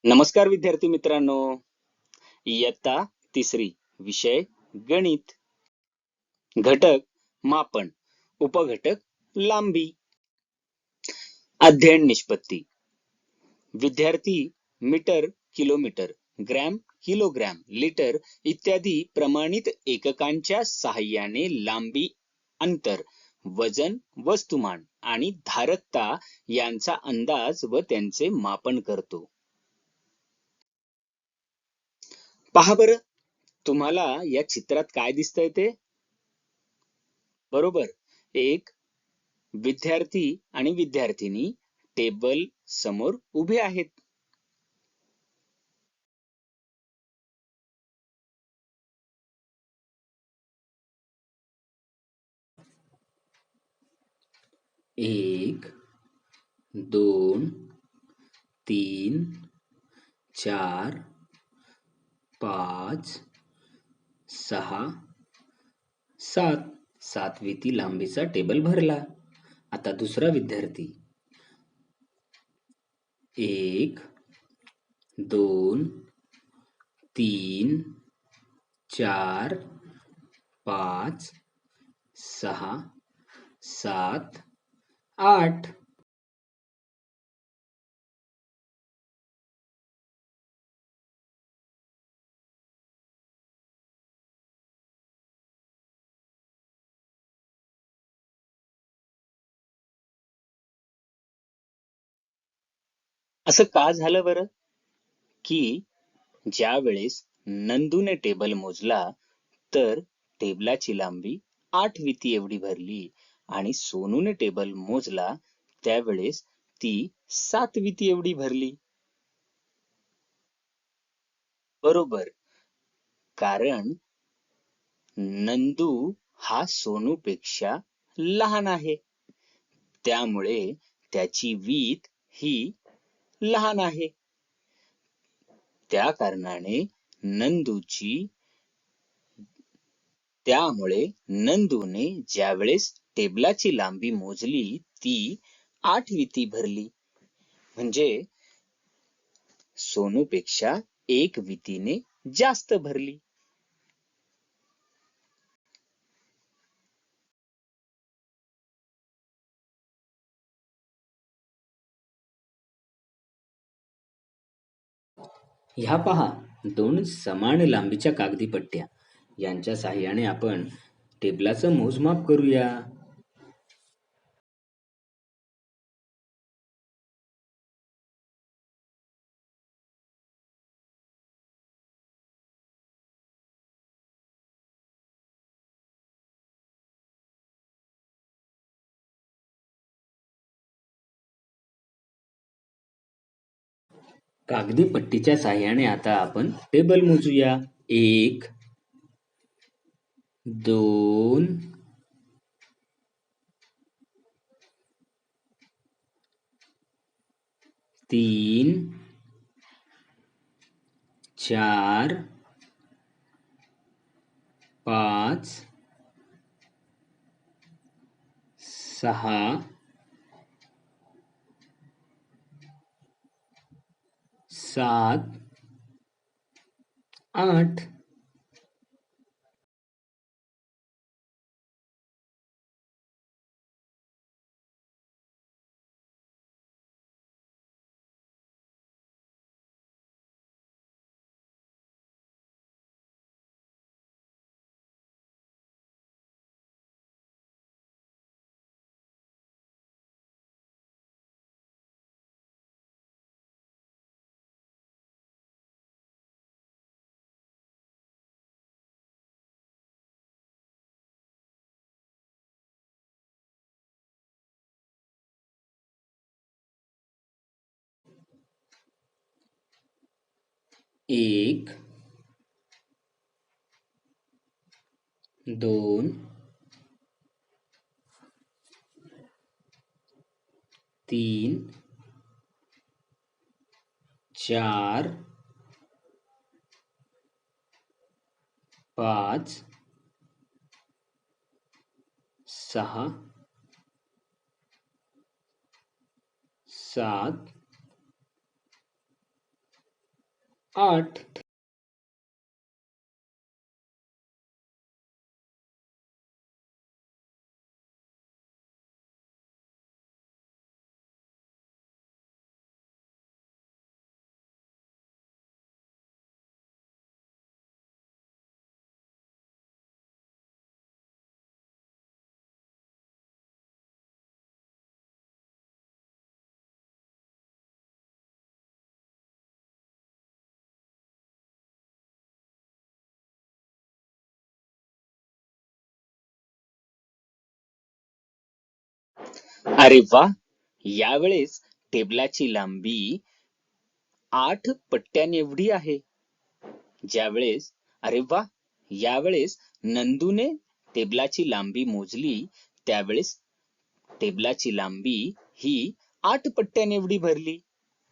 नमस्कार विद्यार्थी मित्रांनो. इयत्ता तिसरी, विषय गणित. घटक मापन, उपघटक लांबी. अध्ययन निष्पत्ती. विद्यार्थी metre, kilometre, gram, kilogram, litre इत्यादी प्रमाणित एककांच्या साहाय्याने लांबी, अंतर, वजन, वस्तुमान आणि धारकता यांचा अंदाज व त्यांचे मापन करतो. पहा बरं, तुम्हाला या चित्रात काय दिसतंय ते? बरोबर, एक विद्यार्थी आणि विद्यार्थिनी टेबल समोर उभे आहेत. एक, दोन, तीन, चार, पाच, सहा, सात. 7 विती लांबीचा टेबल भरला. आता दुसरा विद्यार्थी. एक, दोन, तीन, चार, पाच, सहा, सात, आठ. असं का झालं बरं? की ज्या वेळेस नंदूने टेबल मोजला तर टेबलाची लांबी 8 विती एवढी भरली आणि सोनूने टेबल मोजला त्यावेळेस ती 7 विती एवढी भरली. बरोबर, कारण नंदू हा सोनूपेक्षा लहान आहे, त्यामुळे त्याची वीत ही लहान आहे. त्या कारणाने त्यामुळे नंदूने ज्यावेळेस टेबलाची लांबी मोजली ती 8 विती भरली, म्हणजे सोनूपेक्षा 1 वितीने जास्त भरली. ह्या पहा, 2 समान लांबीच्या कागदी पट्ट्या. यांच्या साहाय्याने आपण टेबलाचं मोजमाप करूया. कागदी पट्टीच्या साहाय्याने आता आपण टेबल मोजूया. 1, 2, 3, 4, 5, 6, 7, 8. एक, 2, 3, 4, 5, 6, 7, 8. अरे वा, यावेळेस टेबलाची लांबी 8 पट्ट्यांएवढी आहे. ज्यावेळेस अरे वा, यावेळेस नंदूने टेबलाची लांबी मोजली, त्यावेळेस टेबलाची लांबी ही 8 पट्ट्यांएवढी भरली.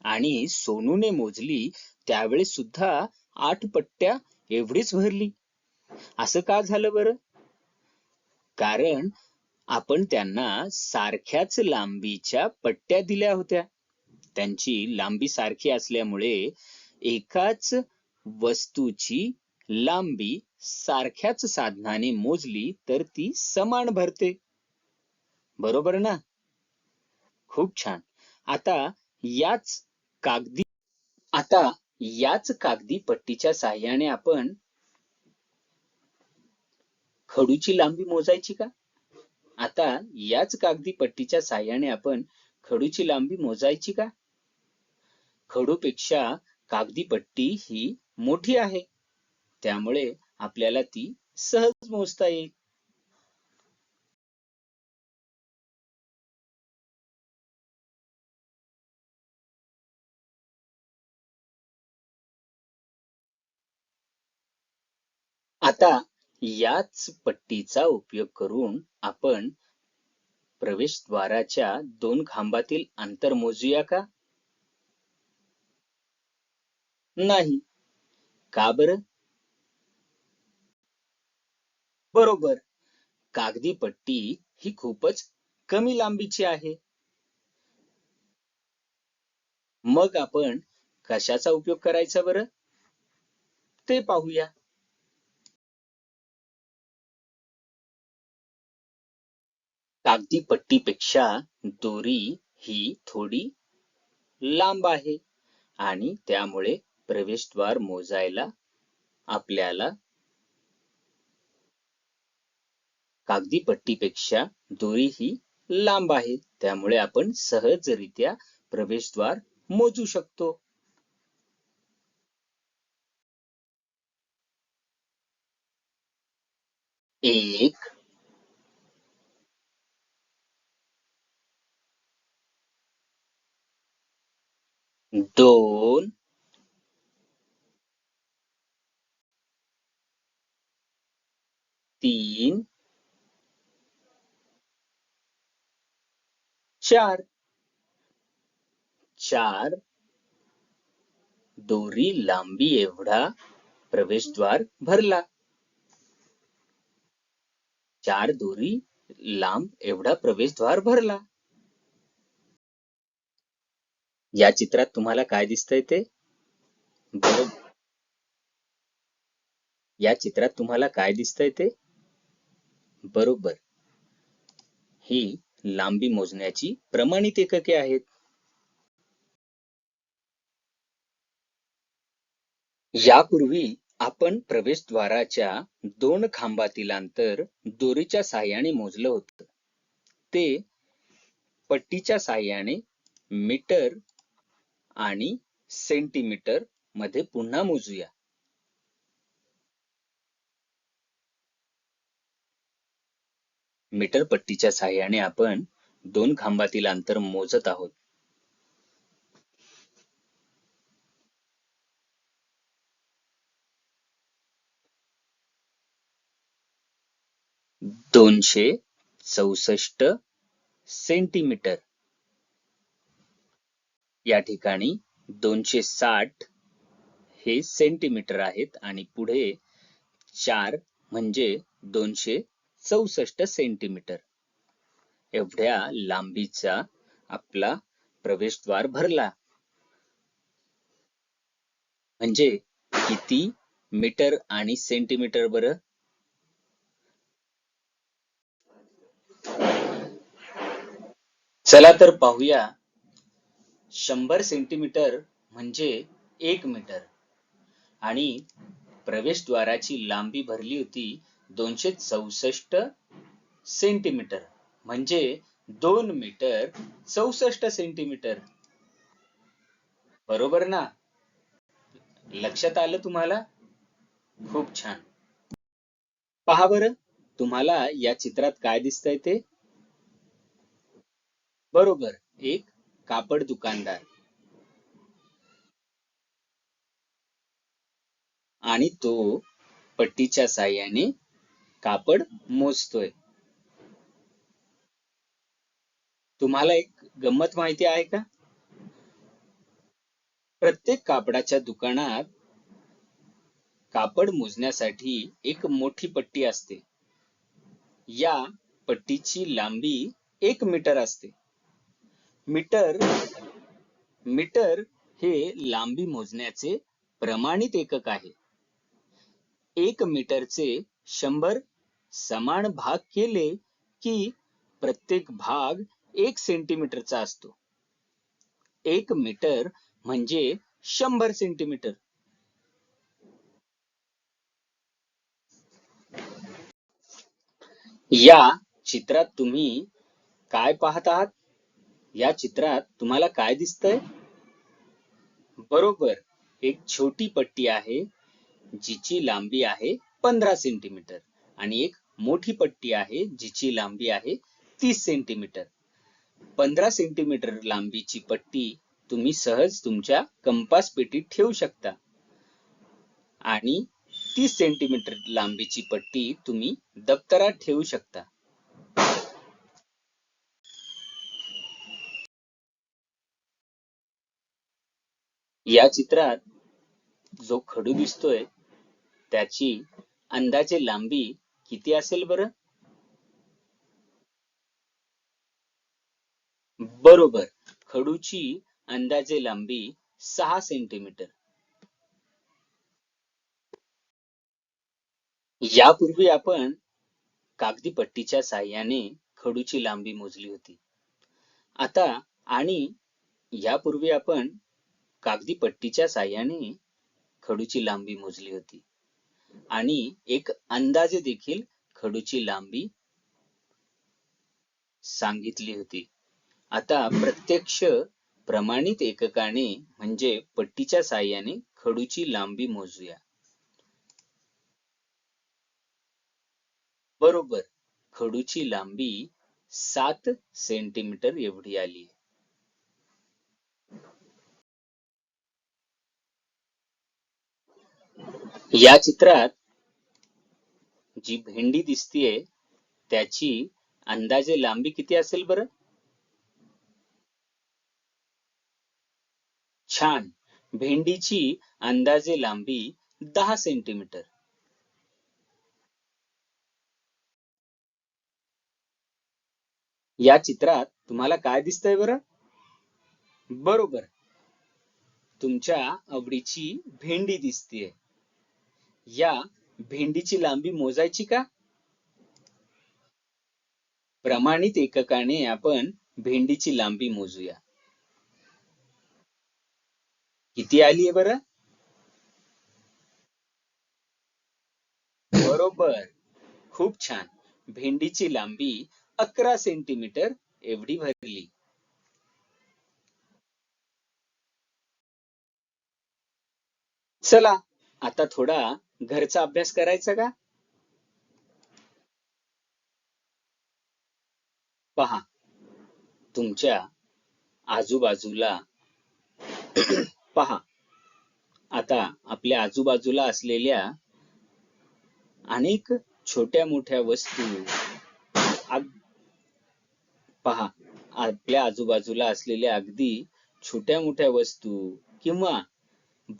आणि सोनूने मोजली, त्यावेळेस सुद्धा 8 पट्ट्या एवढीच भरली. असं का झालं बरं? कारण आपण त्यांना सारख्याच लांबीच्या पट्ट्या दिल्या होत्या. त्यांची लांबी सारखी असल्यामुळे एकाच वस्तूची लांबी सारख्याच साधनाने मोजली तर ती समान भरते. बरोबर ना? खूप छान. आता याच कागदी आता याच कागदी पट्टीच्या साहाय्याने आपण खडूची लांबी मोजायची का? आता याच कागदी पट्टीच्या साहाय्याने आपण खडूची लांबी मोजायची का? खडूपेक्षा कागदी पट्टी ही मोठी आहे, त्यामुळे आपल्याला ती सहज मोजता येईल. आता याच पट्टीचा उपयोग करून आपण प्रवेशद्वाराच्या 2 खांबातील अंतर मोजूया का? नाही. का बरं? बरोबर. कागदी पट्टी ही खूपच कमी लांबीची आहे. मग आपण कशाचा उपयोग करायचा बरं? ते पाहूया. कागदी पट्टीपेक्षा दोरी ही थोडी लांब आहे आणि त्यामुळे प्रवेशद्वार मोजायला आपल्याला कागदी पट्टीपेक्षा दोरी ही लांब आहे, त्यामुळे आपण सहजरित्या प्रवेशद्वार मोजू शकतो. 1, 2, 3, 4. 4 दोरी लांबी एवढा प्रवेशद्वार भरला. 4 दोरी लांब एवढा प्रवेशद्वार भरला. या चित्रात तुम्हाला काय दिसतंय ते? या चित्रात तुम्हाला काय दिसतंय ते? बरोबर. ही लांबी मोजण्याची प्रमाणित एकके आहेत. यापूर्वी आपण प्रवेशद्वाराच्या 2 खांबातील अंतर दोरीच्या साहाय्याने मोजलं होतं. ते पट्टीच्या साहाय्याने मीटर आणि सेंटीमीटर मध्ये पुन्हा मोजूया. मीटर पट्टीच्या साहाय्याने आपण 2 खांबातील अंतर मोजत आहोत. दोनशे 64 सेंटीमीटर. या ठिकाणी 260 हे सेंटीमीटर आहेत आणि पुढे 4 म्हणजे 264 सेंटीमीटर एवढ्या लांबीचा आपला प्रवेशद्वार भरला. म्हणजे किती मीटर आणि सेंटीमीटर बरं? चला तर पाहूया. 100 सेंटीमीटर म्हणजे 1 मीटर आणि प्रवेशद्वाराची लांबी भरली होती 264 सेंटीमीटर म्हणजे 2 मीटर 64 सेंटीमीटर. बरोबर ना? लक्षात आलं तुम्हाला? खूप छान. पहा बरं, तुम्हाला या चित्रात काय दिसतंय ते? बरोबर, एक कापड दुकानदार आणि तो पट्टीच्या साहाय्याने कापड मोजतोय. तुम्हाला एक गंमत माहिती आहे का? प्रत्येक कापडाच्या दुकानात कापड मोजण्यासाठी एक मोठी पट्टी असते. या पट्टीची लांबी 1 मीटर असते. मीटर मीटर हे लांबी मोजण्याचे प्रमाणित एकक आहे. 1 मीटरचे 100 समान भाग केले की प्रत्येक भाग 1 सेंटीमीटरचा असतो. 1 मीटर म्हणजे 100 सेंटीमीटर. या चित्रात तुम्ही काय पाहत आहात? या चित्रात तुम्हाला काय दिसतंय? बरोबर, एक छोटी पट्टी आहे जिची लांबी आहे 15 सेंटीमीटर आणि एक मोठी पट्टी आहे जिची लांबी आहे 30 सेंटीमीटर. 15 सेंटीमीटर लांबीची पट्टी तुम्ही सहज तुमच्या कंपास पेटीत ठेवू शकता आणि 30 सेंटीमीटर लांबीची पट्टी तुम्ही दप्तरात ठेवू शकता. या चित्रात जो खडू दिसतोय त्याची अंदाजे लांबी किती असेल बरं? बरोबर, खडूची अंदाजे लांबी 6 सेंटीमीटर. यापूर्वी आपण कागदी पट्टीच्या साहाय्याने खडूची लांबी मोजली होती. आता आणि यापूर्वी आपण कागदी पट्टीच्या साहाय्याने खडूची लांबी मोजली होती आणि एक अंदाजे देखील खडूची लांबी सांगितली होती. आता प्रत्यक्ष प्रमाणित एककाने म्हणजे पट्टीच्या साहाय्याने खडूची लांबी मोजूया. बरोबर, खडूची लांबी 7 सेंटीमीटर एवढी आली. या चित्रात जी भेंडी दिसतीये त्याची अंदाजे लांबी किती असेल बरं? छान, भेंडीची अंदाजे लांबी 10 सेंटीमीटर. या चित्रात तुम्हाला काय दिसतंय बरं? बरोबर, तुमच्या आवडीची भेंडी दिसतीये. या भेंडीची लांबी मोजायची का? प्रमाणित एककाने आपण भेंडीची लांबी मोजूया. किती आलीये बरं? बरोबर, खूप छान. भेंडीची लांबी 11 सेंटीमीटर एवढी भरली. चला, आता थोडा घरचा अभ्यास करायचा का? पहा, तुमच्या आजूबाजूला पहा, आता आपल्या आजूबाजूला असलेल्या अनेक छोट्या मोठ्या वस्तू पहा, आपल्या आजूबाजूला असलेल्या अगदी छोट्या मोठ्या वस्तू किंवा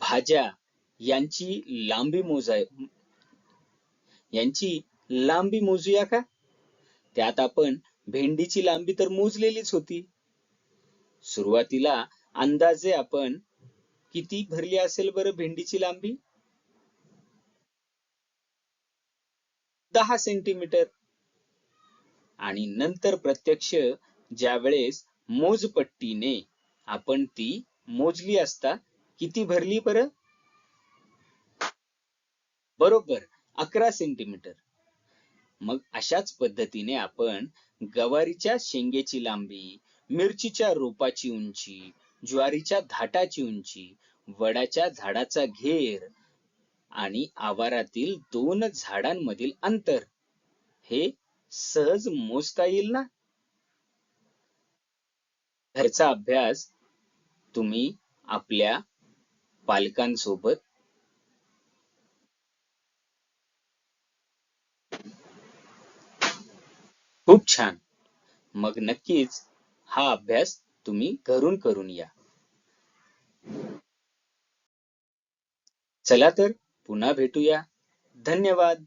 भाज्या यांची लांबी मोजूया का? त्यात आपण भेंडीची लांबी तर मोजलेलीच होती. सुरुवातीला अंदाजे आपण किती भरली असेल बरं भेंडीची लांबी? 10 सेंटीमीटर. आणि नंतर प्रत्यक्ष ज्या वेळेस मोजपट्टीने आपण ती मोजली असता, किती भरली बरं? बरोबर, 11 सेंटीमीटर. मग अशाच पद्धतीने आपण गवारीच्या शेंगेची लांबी, मिरचीच्या रोपाची उंची, ज्वारीच्या धाटाची उंची, वडाच्या झाडाचा घेर आणि आवारातील 2 झाडांमधील अंतर हे सहज मोजता येईल ना? घरचा अभ्यास तुम्ही आपल्या पालकांसोबत खूप छान. मग नक्कीच हा अभ्यास तुम्ही घरून करून या. चला तर पुन्हा भेटूया. धन्यवाद.